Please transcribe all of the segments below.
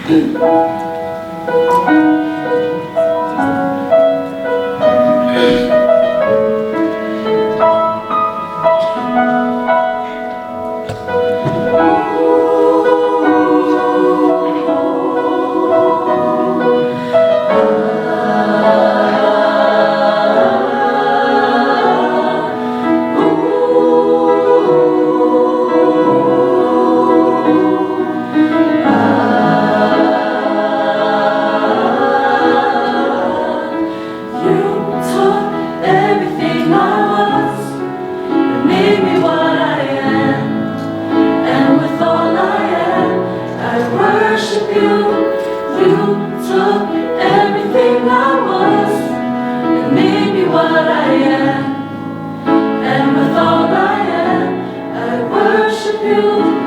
Everything I was, it made me what I am, and with all I am, I worship you. You took everything I was, and made me what I am, and with all I am, I worship you.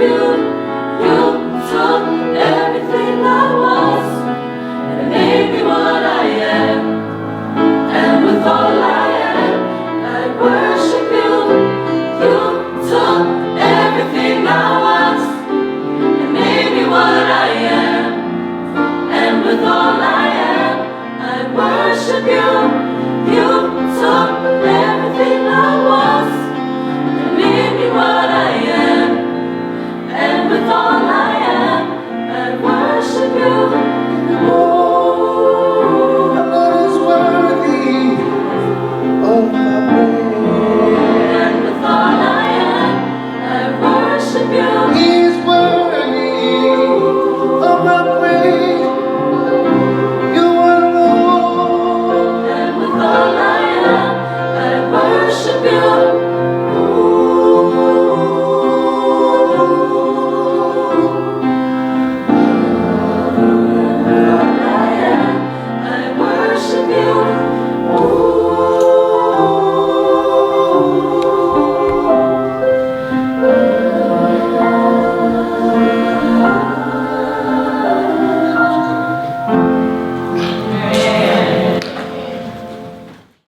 You